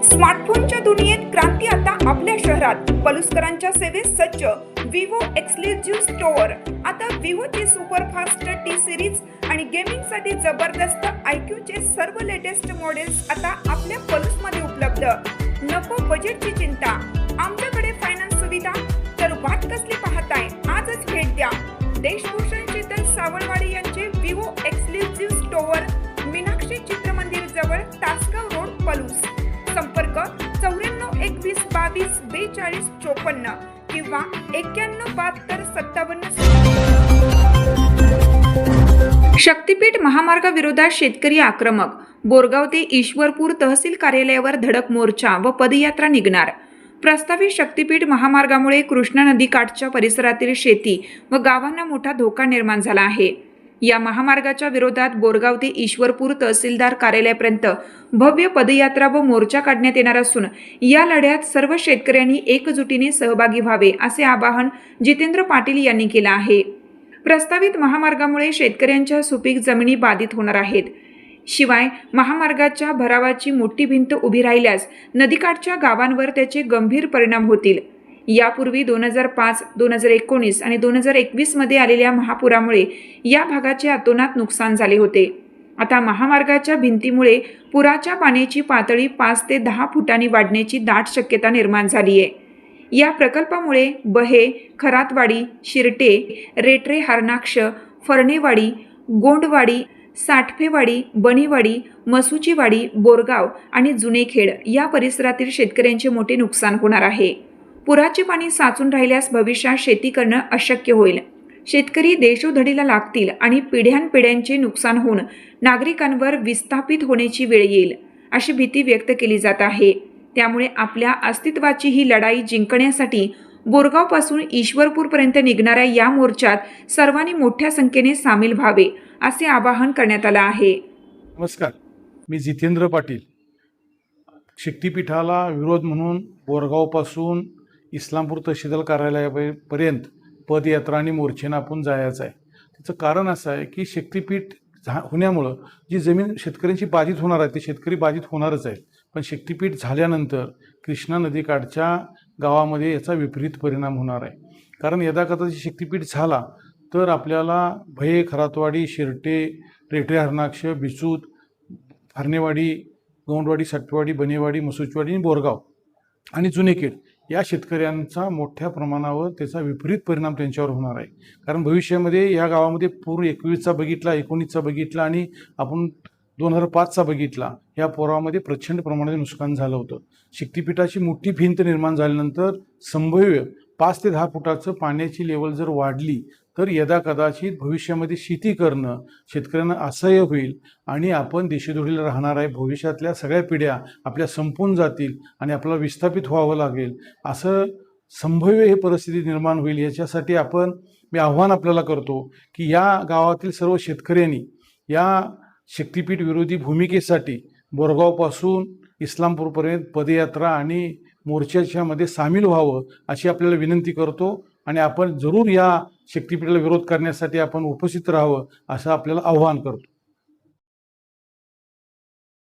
स्मार्टफोनच्या दुनियेत क्रांती आता आपल्या शहरात. पलुसकरांच्या सेवेत सज्ज विवो एक्सक्लुझिव्ह स्टोअर. आता विवोची सुपरफास्ट टी सिरीज आणि गेमिंगसाठी जबरदस्त IQ सर्व लेटेस्ट मॉडेल्स आता आपल्या पलुसमध्ये उपलब्ध. नको बजेटची चिंता, आमच्याकडे फायनान्स सुविधा. तर वाट कसली पाहताय, आजच भेट द्या. देशभूषण शीतल सावळवाडी यांचे Vivo exclusive store, Meenakshi Chitramandir जवळ, तासगाव रोड, पलूस. संपर्क 94 21 22 42 54 किंवा 91 72 57. शक्तीपीठ महामार्गाविरोधात शेतकरी आक्रमक. बोरगाव ते ईश्वरपूर तहसील कार्यालयावर धडक मोर्चा व पदयात्रा निघणार. प्रस्तावित शक्तीपीठ महामार्गामुळे कृष्णा नदीकाठच्या परिसरातील शेती व गावांना मोठा धोका निर्माण झाला आहे. या महामार्गाच्या विरोधात बोरगाव ते ईश्वरपूर तहसीलदार कार्यालयापर्यंत भव्य पदयात्रा व मोर्चा काढण्यात येणार असून या लढ्यात सर्व शेतकऱ्यांनी एकजुटीने सहभागी व्हावे असे आवाहन जितेंद्र पाटील यांनी केले आहे. प्रस्तावित महामार्गामुळे शेतकऱ्यांच्या सुपीक जमिनी बाधित होणार आहेत. शिवाय महामार्गाच्या भरावाची मोठी भिंत उभी राहिल्यास नदीकाठच्या गावांवर त्याचे गंभीर परिणाम होतील. यापूर्वी 2005, 2019 आणि 2021 मध्ये आलेल्या महापुरामुळे या भागाचे अतोनात नुकसान झाले होते. आता महामार्गाच्या भिंतीमुळे पुराच्या पाण्याची पातळी 5 ते 10 फुटांनी वाढण्याची दाट शक्यता निर्माण झाली आहे. या प्रकल्पामुळे बहे, खरातवाडी, शिरटे, रेटरे, हरणाक्ष, फरणेवाडी, गोंडवाडी, साठफेवाडी, बनीवाडी, मसुचीवाडी, बोरगाव आणि जुनेखेड या परिसरातील शेतकऱ्यांचे मोठे नुकसान होणार आहे. पुराचे पाणी साचून राहिल्यास भविष्यात शेती करणं अशक्य होईल. शेतकरी देशोधडीला लागतील आणि पिढ्यानपिढ्यांचे नुकसान होऊन नागरिकांवर विस्थापित होण्याची वेळ येईल अशी भीती व्यक्त केली जात आहे. त्यामुळे आपल्या अस्तित्वाची ही लढाई जिंकण्यासाठी बोरगावपासून ईश्वरपूरपर्यंत निघणाऱ्या या मोर्चात सर्वांनी मोठ्या संख्येने सामील व्हावे असे आवाहन करण्यात आले आहे. नमस्कार, मी जितेंद्र पाटील. शक्तीपीठाला विरोध म्हणून बोरगावपासून इस्लामपूर तहसीलदार कार्यालयापर्यंत पदयात्रा आणि मोर्चेनं आपण जायचं आहे. त्याचं कारण असं आहे की शक्तीपीठ होण्यामुळं जी जमीन शेतकऱ्यांची बाधित होणार आहे ते शेतकरी बाधित होणारच आहेत. पण शक्तीपीठ झाल्यानंतर कृष्णा नदीकाठच्या गावामध्ये याचा विपरीत परिणाम होणार आहे. कारण यदाकदाची शक्तीपीठ झाला तर आपल्याला भये, खरातवाडी, शिरटे, रेटरे, हरणाक्ष, बिचूत, फारणेवाडी, गोंडवाडी, साठवाडी, बनेवाडी, मसुचवाडी आणि बोरगाव आणि जुनेखेड या शेतकऱ्यांचा मोठ्या प्रमाणावर त्याचा विपरीत परिणाम त्यांच्यावर होणार आहे. कारण भविष्यामध्ये या गावामध्ये पूर 21चा बघितला, 19चा बघितला आणि आपण 2005चा बघितला. या पुरामध्ये प्रचंड प्रमाणात नुकसान झालं होतं. शक्तीपीठाची मोठी भिंत निर्माण झाल्यानंतर संभाव्य 5 ते 10 फुटाचं पाण्याची लेवल जर वाढली तर यदा कदाचित भविष्यामध्ये शेती करणं शेतकऱ्यांना असह्य होईल आणि आपण देशोधडीला राहणार आहे. भविष्यातल्या सगळ्या पिढ्या आपल्या संपून जातील आणि आपल्याला विस्थापित व्हावं लागेल असं संभाव्य हे परिस्थिती निर्माण होईल. याच्यासाठी मी आव्हान आपल्याला करतो की या गावातील सर्व शेतकऱ्यांनी या शक्तीपीठ विरोधी भूमिकेसाठी बोरगावपासून इस्लामपूरपर्यंत पदयात्रा आणि मोर्चाच्यामध्ये सामील व्हावं अशी आपल्याला विनंती करतो आणि आपण जरूर या शक्तीपीठाला विरोध करण्यासाठी आपण उपस्थित राहावं असं आपल्याला आव्हान करतो.